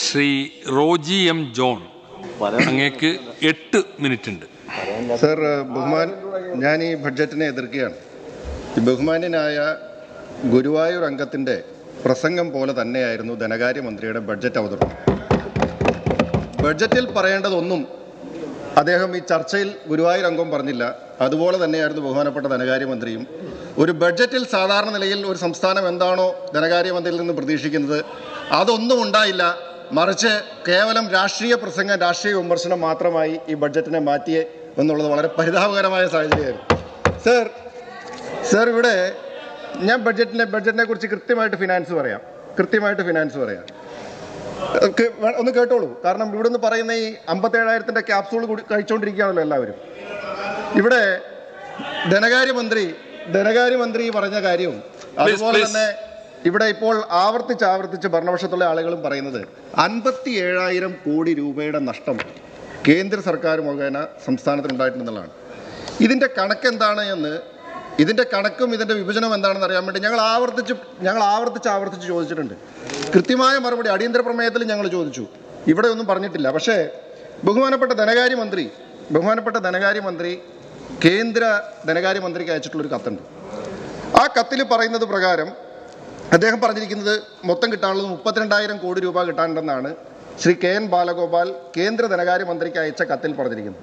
Shri Roji M John, അങ്ങേക്ക് 8 minute ഉണ്ട്. Sir, ഞാൻ ഈ ബഡ്ജറ്റിനെ എതിർക്കുകയാണ്. ഈ ബഹുമാന്യനായ ഗുരുവായൂർ അംഗത്തിൻ്റെ പ്രസംഗം പോലെ തന്നെയായിരുന്നു ധനകാര്യമന്ത്രിയുടെ ബഡ്ജറ്റ് അവതരണം. ബഡ്ജറ്റിൽ പറയേണ്ടതൊന്നും അദ്ദേഹം ഈ ചർച്ചയിൽ ഗുരുവായൂർ അംഗം പറഞ്ഞില്ല. അതുപോലെ തന്നെയായിരുന്നു ബഹുമാനപ്പെട്ട ധനകാര്യമന്ത്രിയും. ഒരു ബഡ്ജറ്റിൽ സാധാരണ നിലയിൽ ഒരു സംസ്ഥാനം എന്താണോ ധനകാര്യമന്ത്രിയിൽ നിന്ന് പ്രതീക്ഷിക്കുന്നത് അതൊന്നും ഉണ്ടായില്ല. മറിച്ച് കേവലം രാഷ്ട്രീയ പ്രസംഗം, രാഷ്ട്രീയ വിമർശനം മാത്രമായി ഈ ബഡ്ജറ്റിനെ മാറ്റിയേ എന്നുള്ളത് വളരെ പരിതാപകരമായ സാഹചര്യമായിരുന്നു. സർ ഇവിടെ ഞാൻ ബഡ്ജറ്റിനെ കുറിച്ച് കൃത്യമായിട്ട് ഫിനാൻസ് പറയാം. ഒന്ന് കേട്ടോളൂ. കാരണം ഇവിടെ നിന്ന് പറയുന്ന ഈ 57,000 ക്യാപ്സൂൾ കൂടി കഴിച്ചുകൊണ്ടിരിക്കുകയാണല്ലോ എല്ലാവരും. ഇവിടെ ധനകാര്യമന്ത്രി പറഞ്ഞ കാര്യവും അതുപോലെ തന്നെ ഇവിടെ ഇപ്പോൾ ആവർത്തിച്ച് ഭരണപക്ഷത്തുള്ള ആളുകളും പറയുന്നത് 57,000 കോടി രൂപയുടെ നഷ്ടം കേന്ദ്ര സർക്കാർ മുഖേന സംസ്ഥാനത്തിനുണ്ടായിട്ടുണ്ടെന്നുള്ളതാണ്. ഇതിൻ്റെ കണക്ക് എന്താണ് എന്ന്, ഇതിൻ്റെ കണക്കും ഇതിൻ്റെ വിഭജനം എന്താണെന്ന് അറിയാൻ വേണ്ടി ഞങ്ങൾ ആവർത്തിച്ച് ചോദിച്ചിട്ടുണ്ട്. കൃത്യമായ മറുപടി അടിയന്തര പ്രമേയത്തിൽ ഞങ്ങൾ ചോദിച്ചു. ഇവിടെ ഒന്നും പറഞ്ഞിട്ടില്ല. പക്ഷേ ബഹുമാനപ്പെട്ട ധനകാര്യമന്ത്രി കേന്ദ്ര ധനകാര്യമന്ത്രിക്ക് അയച്ചിട്ടുള്ളൊരു കത്തുണ്ട്. ആ കത്തിൽ പറയുന്നത് പ്രകാരം അദ്ദേഹം പറഞ്ഞിരിക്കുന്നത് മൊത്തം കിട്ടാനുള്ളത് 32,000 കോടി രൂപ കിട്ടാനുണ്ടെന്നാണ് ശ്രീ KN ബാലഗോപാൽ കേന്ദ്ര ധനകാര്യമന്ത്രിക്ക് അയച്ച കത്തിൽ പറഞ്ഞിരിക്കുന്നത്.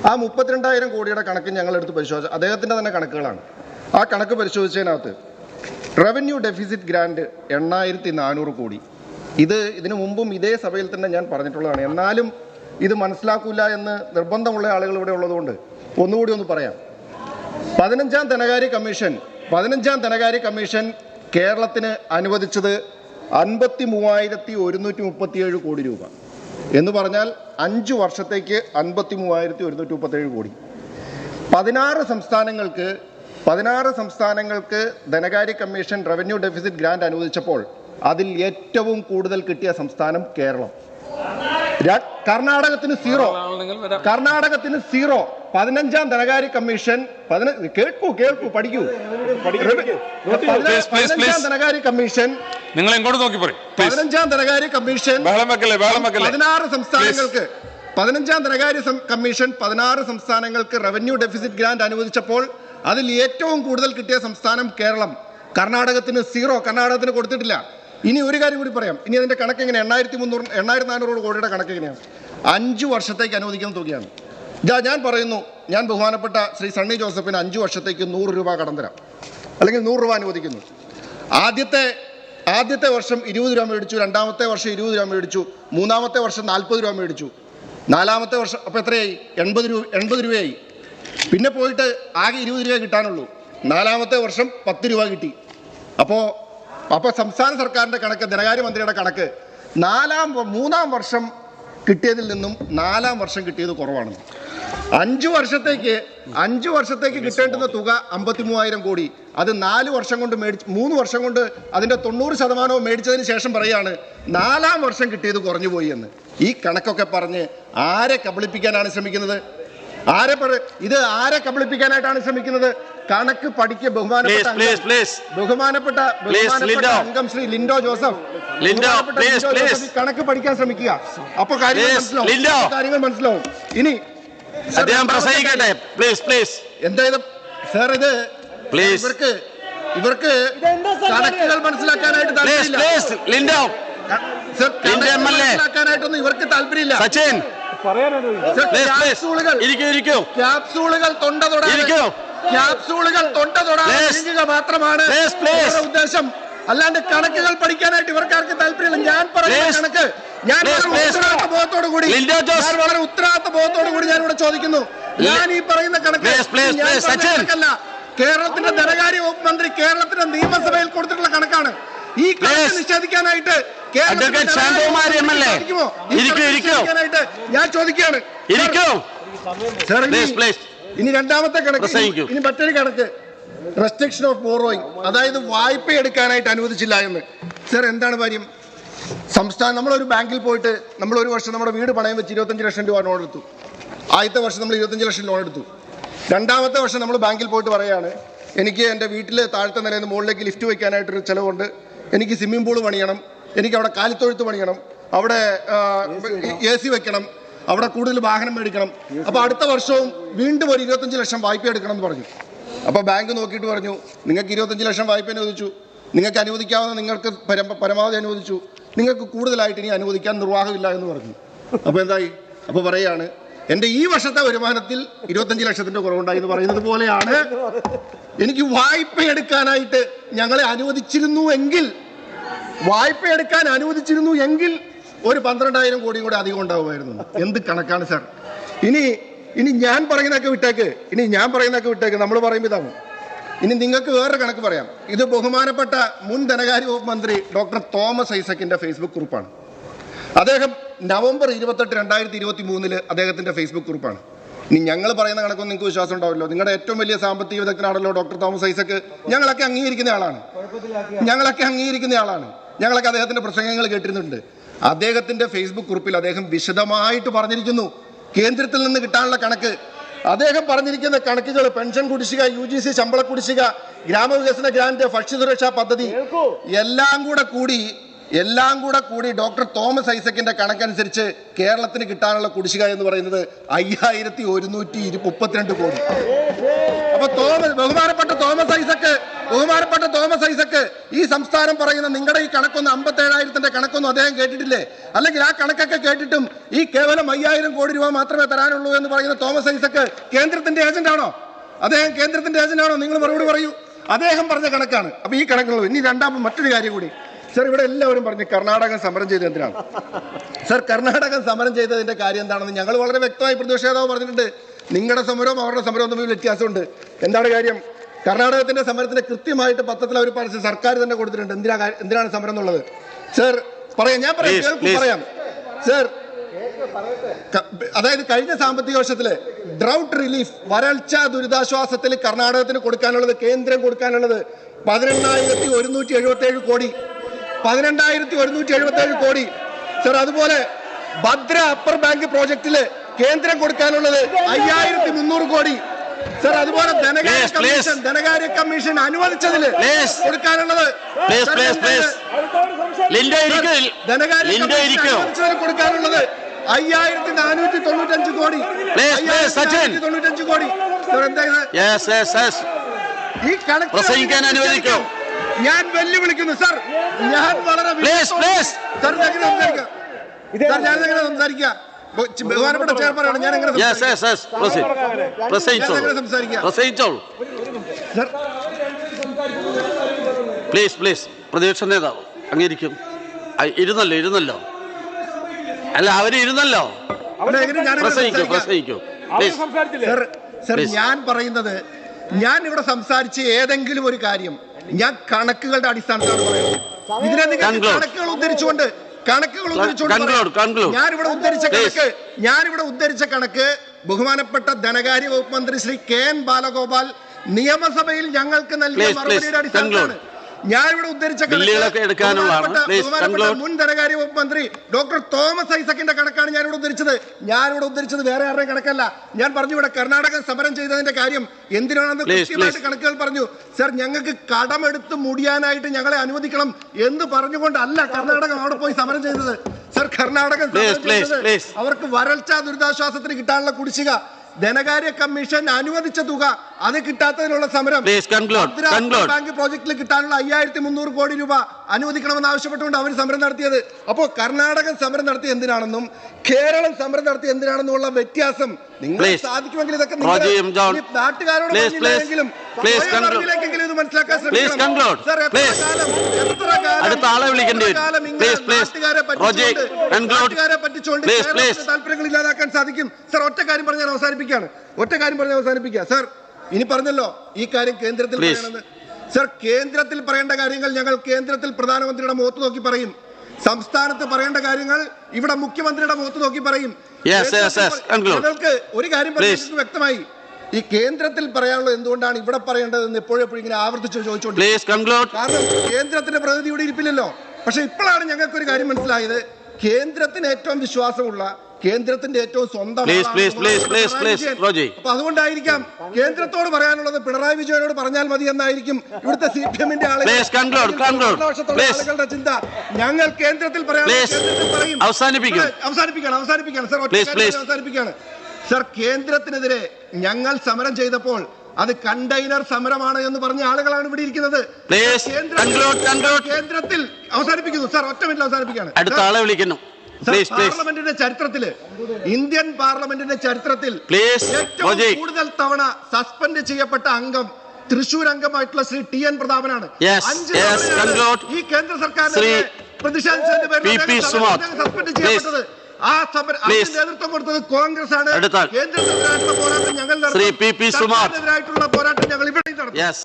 ആ 32,000 കോടിയുടെ കണക്ക് ഞങ്ങളെടുത്ത് പരിശോധിച്ചു. അദ്ദേഹത്തിൻ്റെ തന്നെ കണക്കുകളാണ്. ആ കണക്ക് പരിശോധിച്ചതിനകത്ത് റവന്യൂ ഡെഫിസിറ്റ് ഗ്രാൻഡ് 8,400 കോടി. ഇതിനു മുമ്പും ഇതേ സഭയിൽ തന്നെ ഞാൻ പറഞ്ഞിട്ടുള്ളതാണ്. എന്നാലും ഇത് മനസ്സിലാക്കില്ല എന്ന് നിർബന്ധമുള്ള ആളുകൾ ഇവിടെ ഉള്ളതുകൊണ്ട് ഒന്നുകൂടി ഒന്ന് പറയാം. 15ാം ധനകാര്യ കമ്മീഷൻ കേരളത്തിന് അനുവദിച്ചത് 53,137 കോടി രൂപ എന്ന് പറഞ്ഞാൽ 5 വർഷത്തേക്ക് 53,137 കോടി. 16 സംസ്ഥാനങ്ങൾക്ക് ധനകാര്യ കമ്മീഷൻ റവന്യൂ ഡെഫിസിറ്റ് ഗ്രാന്റ് അനുവദിച്ചപ്പോൾ അതിൽ ഏറ്റവും കൂടുതൽ കിട്ടിയ സംസ്ഥാനം കേരളം. കർണാടകത്തിന് 0. 15ാം ധനകാര്യ കമ്മീഷൻ 15ാം ധനകാര്യ കമ്മീഷൻ 16 സംസ്ഥാനങ്ങൾക്ക് റവന്യൂ ഡെഫിസിറ്റ് ഗ്രാന്റ് അനുവദിച്ചപ്പോൾ അതിൽ ഏറ്റവും കൂടുതൽ കിട്ടിയ സംസ്ഥാനം കേരളം. കർണാടകത്തിന് 0. കർണാടകത്തിന് കൊടുത്തിട്ടില്ല. ഇനി ഒരു കാര്യം കൂടി പറയാം. ഇനി അതിന്റെ കണക്ക് എങ്ങനെയാണ്? 8,400 കോടിയുടെ കണക്ക് എങ്ങനെയാണ്? 5 വർഷത്തേക്ക് അനുവദിക്കുന്ന തുകയാണ്. ഞാൻ പറയുന്നു, ഞാൻ ബഹുമാനപ്പെട്ട ശ്രീ സണ്ണി ജോസഫിന് 5 വർഷത്തേക്ക് 100 രൂപ കടം തരാം, അല്ലെങ്കിൽ 100 രൂപ അനുവദിക്കുന്നു. ആദ്യത്തെ വർഷം 20 രൂപ മേടിച്ചു, രണ്ടാമത്തെ വർഷം 20 രൂപ മേടിച്ചു, മൂന്നാമത്തെ വർഷം 40 രൂപ മേടിച്ചു, നാലാമത്തെ വർഷം അപ്പോൾ എത്രയായി? 80 രൂപയായി. പിന്നെ പോയിട്ട് ആകെ 20 രൂപ കിട്ടാനുള്ളൂ. നാലാമത്തെ വർഷം 10 രൂപ കിട്ടി. അപ്പോൾ സംസ്ഥാന സർക്കാരിൻ്റെ കണക്ക്, ധനകാര്യമന്ത്രിയുടെ കണക്ക് 3-ാം വർഷം കിട്ടിയതിൽ നിന്നും 4-ാം വർഷം കിട്ടിയത് കുറവാണ്. 5 വർഷത്തേക്ക് കിട്ടേണ്ടുന്ന തുക 53,000 കോടി. അത് 3 വർഷം കൊണ്ട് അതിൻ്റെ 90% മേടിച്ചതിന് ശേഷം പറയാണ് 4-ാം വർഷം കിട്ടിയത് കുറഞ്ഞു പോയി എന്ന്. ഈ കണക്കൊക്കെ പറഞ്ഞ് ആരെ കബളിപ്പിക്കാനാണ് ശ്രമിക്കുന്നത്? ആരെ കബളിപ്പിക്കാനായിട്ടാണ് ശ്രമിക്കുന്നത്? കണക്ക് പഠിക്കുക. ബഹുമാനപ്പെട്ട അംഗം ശ്രീ ലിൻഡോ ജോസഫ് കണക്ക് പഠിക്കാൻ ശ്രമിക്കുക. അപ്പൊ കാര്യങ്ങൾ മനസ്സിലാവും. ഇനി എന്തായാലും സാർ, ഇവർക്ക് കണക്കുകൾ മനസ്സിലാക്കാനായിട്ട് മനസ്സിലാക്കാനായിട്ടൊന്നും ഇവർക്ക് താല്പര്യമില്ല. ക്യാപ്സൂളുകൾ തൊണ്ട തൊടാൻ മാത്രമാണ് ഉദ്ദേശം. അല്ലാണ്ട് കണക്കുകൾ പഠിക്കാനായിട്ട് ഇവർക്കാർക്ക് താല്പര്യമില്ല. ഞാൻ പറയുന്ന കണക്ക് വളരെ ഉത്തരവാദിത്ത ബോധത്തോടു കൂടി ഞാൻ ഇവിടെ ചോദിക്കുന്നു. ഞാൻ ഈ പറയുന്ന കണക്കല്ല. കേരളത്തിന്റെ ധനകാര്യ വകുപ്പ് മന്ത്രി കേരളത്തിന്റെ നിയമസഭയിൽ കൊടുത്തിട്ടുള്ള കണക്കാണ്. ഈ കണക്ക് നിഷേധിക്കാനായിട്ട് ഞാൻ ചോദിക്കുകയാണ്. ഇനി രണ്ടാമത്തെ കണക്ക്, ഇനി മറ്റൊരു കണക്ക്, റെസ്ട്രിക്ഷൻ ഓഫ് ബോറോയിങ്, അതായത് വായ്പ എടുക്കാനായിട്ട് അനുവദിച്ചില്ല എന്ന്. സർ, എന്താണ് കാര്യം? നമ്മളൊരു ബാങ്കിൽ പോയിട്ട് നമ്മൾ ഒരു വർഷം നമ്മുടെ വീട് പണയം വെച്ച് 25 ലക്ഷം രൂപ ലോൺ എടുത്തു. ആദ്യത്തെ വർഷം നമ്മൾ 25 ലക്ഷം ലോൺ എടുത്തു. രണ്ടാമത്തെ വർഷം നമ്മൾ ബാങ്കിൽ പോയിട്ട് പറയുകയാണ്, എനിക്ക് എൻ്റെ വീട്ടിൽ താഴത്തെ നിലയിൽ നിന്ന് മുകളിലേക്ക് ലിഫ്റ്റ് വയ്ക്കാനായിട്ടൊരു ചിലവുണ്ട്, എനിക്ക് സ്വിമ്മിംഗ് പൂൾ പണിയണം, എനിക്ക് അവിടെ കാലിത്തൊഴുത്ത് പണിയണം, അവിടെ AC വെക്കണം, അവിടെ കൂടുതൽ വാഹനം മേടിക്കണം. അപ്പോൾ അടുത്ത വർഷവും വീണ്ടും ഒരു 25 ലക്ഷം വായ്പ എടുക്കണം എന്ന് പറഞ്ഞു. അപ്പോൾ ബാങ്ക് നോക്കിയിട്ട് പറഞ്ഞു, നിങ്ങൾക്ക് 25 ലക്ഷം വായ്പ അനുവദിച്ചു, നിങ്ങൾക്ക് അനുവദിക്കാവുന്ന നിങ്ങൾക്ക് പരമാവധി അനുവദിച്ചു, നിങ്ങൾക്ക് കൂടുതലായിട്ട് ഇനി അനുവദിക്കാൻ നിർവാഹമില്ല എന്ന് പറഞ്ഞു. അപ്പോൾ എന്തായി? അപ്പോൾ പറയുകയാണ്, എൻ്റെ ഈ വർഷത്തെ വരുമാനത്തിൽ 25 ലക്ഷത്തിൻ്റെ കുറവുണ്ടായി എന്ന് പറയുന്നത് പോലെയാണ് എനിക്ക് വായ്പ എടുക്കാനായിട്ട് ഞങ്ങളെ അനുവദിച്ചിരുന്നു എങ്കിൽ ഒരു 12,000 കോടിയും കൂടെ അധികം ഉണ്ടാവുമായിരുന്നു. എന്ത് കണക്കാണ് സാർ? ഇനി ഞാൻ പറയുന്നതൊക്കെ വിട്ടേക്ക്, നമ്മൾ പറയുമ്പോൾ ഇതാണ്. ഇനി നിങ്ങൾക്ക് വേറൊരു കണക്ക് പറയാം. ഇത് ബഹുമാനപ്പെട്ട മുൻ ധനകാര്യ വകുപ്പ് മന്ത്രി ഡോക്ടർ തോമസ് ഐസക്കിന്റെ ഫേസ്ബുക്ക് കുറിപ്പാണ്. അദ്ദേഹം നവംബർ 28, 2023 അദ്ദേഹത്തിന്റെ ഫേസ്ബുക്ക് കുറിപ്പാണ്. ഇനി ഞങ്ങൾ പറയുന്ന കണക്കൊന്നും നിങ്ങൾക്ക് വിശ്വാസം ഉണ്ടാവില്ലോ. നിങ്ങളുടെ ഏറ്റവും വലിയ സാമ്പത്തിക വിദഗ്ധനാണല്ലോ ഡോക്ടർ തോമസ് ഐസക്ക്. ഞങ്ങളൊക്കെ അംഗീകരിക്കുന്ന ആളാണ്. ഞങ്ങളൊക്കെ അദ്ദേഹത്തിന്റെ പ്രസംഗങ്ങൾ കേട്ടിരുന്നുണ്ട്. അദ്ദേഹത്തിന്റെ ഫേസ്ബുക്ക് കുറിപ്പിൽ അദ്ദേഹം വിശദമായിട്ട് പറഞ്ഞിരിക്കുന്നു കേന്ദ്രത്തിൽ നിന്ന് കിട്ടാനുള്ള കണക്ക്. അദ്ദേഹം പറഞ്ഞിരിക്കുന്ന കണക്കുകൾ പെൻഷൻ കുടിശ്ശിക, UGC ശമ്പള കുടിശ്ശിക, ഗ്രാമവികസന ഗ്രാന്റ്, ഭക്ഷ്യസുരക്ഷാ പദ്ധതി എല്ലാം കൂടെ കൂടി ഡോക്ടർ തോമസ് ഐസക്കിന്റെ കണക്കനുസരിച്ച് കേരളത്തിന് കിട്ടാനുള്ള കുടിശ്ശിക എന്ന് പറയുന്നത് 5132 കോടി. അപ്പൊ ബഹുമാനപ്പെട്ട തോമസ് ഐസക്ക് ഈ സംസ്ഥാനം പറയുന്ന നിങ്ങളുടെ ഈ കണക്കൊന്നും 57,000ന്റെ കണക്കൊന്നും അദ്ദേഹം കേട്ടിട്ടില്ലേ? അല്ലെങ്കിൽ ആ കണക്കൊക്കെ കേട്ടിട്ടും ഈ കേവലം 5,000 കോടി രൂപ മാത്രമേ തരാനുള്ളൂ എന്ന് പറയുന്ന തോമസ് ഐസക്ക് കേന്ദ്രത്തിന്റെ ഏജന്റ് ആണോ? നിങ്ങൾ മറുപടി പറയൂ. അദ്ദേഹം പറഞ്ഞ കണക്കാണ്. അപ്പൊ ഈ കണക്കുള്ളൂ. ഇനി മറ്റൊരു കാര്യം കൂടി സർ, ഇവിടെ എല്ലാവരും പറഞ്ഞു കർണാടകം സമരം ചെയ്തത് എന്തിനാണ്? സർ, കർണാടകം സമരം ചെയ്തതിന്റെ കാര്യം എന്താണെന്ന് ഞങ്ങൾ വളരെ വ്യക്തമായി പ്രതിപക്ഷ നേതാവ് പറഞ്ഞിട്ടുണ്ട്. നിങ്ങളുടെ സമരവും അവരുടെ സമരവും തമ്മിൽ വ്യത്യാസമുണ്ട്. എന്താണ് കാര്യം? കർണാടകത്തിന്റെ സമരത്തിന് കൃത്യമായിട്ട് പത്രത്തിൽ അവർ പരസ്യം സർക്കാർ തന്നെ കൊടുത്തിട്ടുണ്ട്. എന്തിനാണ് സമരം എന്നുള്ളത്. സർ പറയാം, ഞാൻ പറയാം സർ. അതായത് കഴിഞ്ഞ സാമ്പത്തിക വർഷത്തില് ഡ്രൗട്ട് റിലീഫ്, വരൾച്ച ദുരിതാശ്വാസത്തിൽ കർണാടകത്തിന് കൊടുക്കാനുള്ളത്, കേന്ദ്രം കൊടുക്കാനുള്ളത് 18,177 കോടി. 18,177 കോടി. സർ, അതുപോലെ ഭദ്ര അപ്പർ ബാങ്ക് പ്രോജക്റ്റില് കേന്ദ്രം കൊടുക്കാനുള്ളത് 5,300 കോടി. സർ, അതുപോലെ ധനകാര്യ കമ്മീഷൻ അനുവദിച്ചതില് കൊടുക്കാനുള്ളത് കൊടുക്കാനുള്ളത് 5,495 കോടി. 5,495 കോടി. സർ, എന്താ ഈ കണക്ക് അനുവദിക്കും? ഞാൻ വെല്ലുവിളിക്കുന്നു സർ. ഞാൻ വളരെ സംസാരിക്കുക. ബഹുമാനപ്പെട്ട ചെയർമാനാണ്. ഞാൻ എങ്ങനെ പ്രതിപക്ഷ നേതാവ് അംഗീകരിക്കും. ഇരുന്നല്ലോ. അല്ല, അവര് ഇരുന്നല്ലോ. സർ, ഞാൻ പറയുന്നത്, ഞാൻ ഇവിടെ സംസാരിച്ച ഏതെങ്കിലും ഒരു കാര്യം ഞാൻ കണക്കുകളുടെ അടിസ്ഥാനത്തിലാണ് പറയുന്നത്. ഇതിനെ കണക്കുകൾ ഉദ്ധരിച്ചുകൊണ്ട് ഞാനിവിടെ ഉദ്ധരിച്ച കണക്ക് ബഹുമാനപ്പെട്ട ധനകാര്യ വകുപ്പ് മന്ത്രി ശ്രീ KN ബാലഗോപാൽ നിയമസഭയിൽ ഞങ്ങൾക്ക് നൽകിയ മറുപടിയുടെ അടിസ്ഥാനത്തിലാണ് ഞാനിവിടെ ഉദ്ധരിച്ച മുൻ ധനകാര്യ വകുപ്പ് മന്ത്രി ഡോക്ടർ തോമസ് ഐസക്കിന്റെ കണക്കാണ് ഞാനിവിടെ ഉദ്ധരിച്ചത്. വേറെ ആരുടെയും കണക്കല്ല. ഞാൻ പറഞ്ഞു ഇവിടെ കർണാടക സമരം ചെയ്തതിന്റെ കാര്യം എന്തിനാണെന്ന് കൃത്യമായിട്ട് കണക്കുകൾ പറഞ്ഞു. സർ, ഞങ്ങൾക്ക് കടമെടുത്ത് മുടിയാനായിട്ട് ഞങ്ങളെ അനുവദിക്കണം എന്ന് പറഞ്ഞുകൊണ്ടല്ല കർണാടകം അവിടെ പോയി സമരം ചെയ്തത്. സർ, കർണാടകം അവർക്ക് വരൾച്ച ദുരിതാശ്വാസത്തിന് കിട്ടാനുള്ള കുടിശ്ശിക, ധനകാര്യ കമ്മീഷൻ അനുവദിച്ച തുക അത് കിട്ടാത്തതിനുള്ള സമരം, ബാങ്ക് പ്രോജക്റ്റിൽ കിട്ടാനുള്ള 5,300 കോടി രൂപ അനുവദിക്കണമെന്ന് ആവശ്യപ്പെട്ടുകൊണ്ട് അവർ സമരം നടത്തിയത്. അപ്പോൾ കർണാടകം സമരം നടത്തിയ എന്തിനാണെന്നും കേരളം സമരം നടത്തിയ എന്തിനാണെന്നുള്ള വ്യത്യാസം നിങ്ങൾ സാധിക്കുമെങ്കിൽ ഇതൊക്കെ നാട്ടുകാരോട് പറഞ്ഞില്ലെങ്കിലും ഇത് മനസ്സിലാക്കാൻ ശ്രമിക്കണം. നാട്ടുകാരെ പറ്റിച്ചുകൊണ്ട് താല്പര്യങ്ങൾ ഇല്ലാതാക്കാൻ സാധിക്കും. സർ, ഒറ്റ കാര്യം പറഞ്ഞ് ഞാൻ അവസാനിപ്പിക്കുക. സർ, ഇനി പറഞ്ഞല്ലോ ഈ കാര്യം കേന്ദ്രത്തിൽ പറയണമെന്ന്. സർ, കേന്ദ്രത്തിൽ പറയേണ്ട കാര്യങ്ങൾ ഞങ്ങൾ കേന്ദ്രത്തിൽ പ്രധാനമന്ത്രിയുടെ മുഖത്ത് നോക്കി പറയും. സംസ്ഥാനത്ത് പറയേണ്ട കാര്യങ്ങൾ ഇവിടെ മുഖ്യമന്ത്രിയുടെ മുഖത്ത് നോക്കി പറയും. ഞങ്ങൾക്ക് ഒരു കാര്യം പറഞ്ഞിട്ട് വ്യക്തമായി, ഈ കേന്ദ്രത്തിൽ പറയാനുള്ളത് എന്തുകൊണ്ടാണ് ഇവിടെ പറയേണ്ടതെന്ന് എപ്പോഴും ഇങ്ങനെ ആവർത്തിച്ച് ചോദിച്ചോണ്ട്. കാരണം കേന്ദ്രത്തിന്റെ പ്രതിനിധി ഇവിടെ ഇരിപ്പില്ലല്ലോ. പക്ഷെ ഇപ്പോഴാണ് ഞങ്ങൾക്കൊരു കാര്യം മനസ്സിലായത്. കേന്ദ്രത്തിന് ഏറ്റവും വിശ്വാസമുള്ള, കേന്ദ്രത്തിന്റെ ഏറ്റവും സ്വന്തം Please, ആളാണ് please, please, Pinarayi please, Vijayan. Roji. അപ്പൊ അതുകൊണ്ടായിരിക്കാം കേന്ദ്രത്തോട് പറയാനുള്ളത് പിണറായി വിജയനോട് പറഞ്ഞാൽ മതി എന്നായിരിക്കും ഇവിടുത്തെ CPM-ന്റെ Please, conclude, conclude. Please. ആളുകളുടെ ചിന്ത. ഞങ്ങൾ കേന്ദ്രത്തിൽ പറയാൻ Please. കേന്ദ്രത്തിൽ പറയും. അവസാനിപ്പിക്കൂ. അവസാനിപ്പിക്കുകയാണ് സർ. Please, please. അവസാനിപ്പിക്കുകയാണ് സർ. കേന്ദ്രത്തിനെതിരെ ഞങ്ങൾ സമരം ചെയ്തപ്പോൾ അത് കണ്ടെയ്നർ സമരമാണ് എന്ന് പറഞ്ഞ ആളുകളാണ് ഇവിടെ ഇരിക്കുന്നത്. Please, conclude, conclude. കേന്ദ്രത്തിൽ അവസാനിപ്പിക്കുന്നു സർ. ഒറ്റ മിനിറ്റ് അവസാനിപ്പിക്കുകയാണ്. അടുത്ത ആളെ വിളിക്കുന്നു. Please, please. പാർലമെന്റിന്റെ ചരിത്രത്തില്, ഇന്ത്യൻ പാർലമെന്റിന്റെ ചരിത്രത്തിൽ Please, ഏറ്റവും റോജി. കൂടുതൽ തവണ സസ്പെൻഡ് ചെയ്യപ്പെട്ട അംഗം Thrissur അംഗമായിട്ടുള്ള Shri TN പ്രതാപനാണ്. Yes, 5 yes, തവണയാണ് conclude. ഈ കേന്ദ്ര സർക്കാരിന്റെ ശ്രീ പ്രതിഷേധത്തിന്റെ പേരിൽ PP സുമാർ. സസ്പെൻഡ് ചെയ്യപ്പെട്ടത്. അതിന് നേതൃത്വം കൊടുത്തത് കോൺഗ്രസ് ആണ്. അടുത്ത ആൾ. കേന്ദ്രത്തിനെതിരായിട്ടുള്ള പോരാട്ടം ഞങ്ങൾ ശ്രീ PP സുമാർ. സർക്കാരിനെതിരായിട്ടുള്ള പോരാട്ടം ഞങ്ങൾ ഇവിടെ നടത്തും. Yes.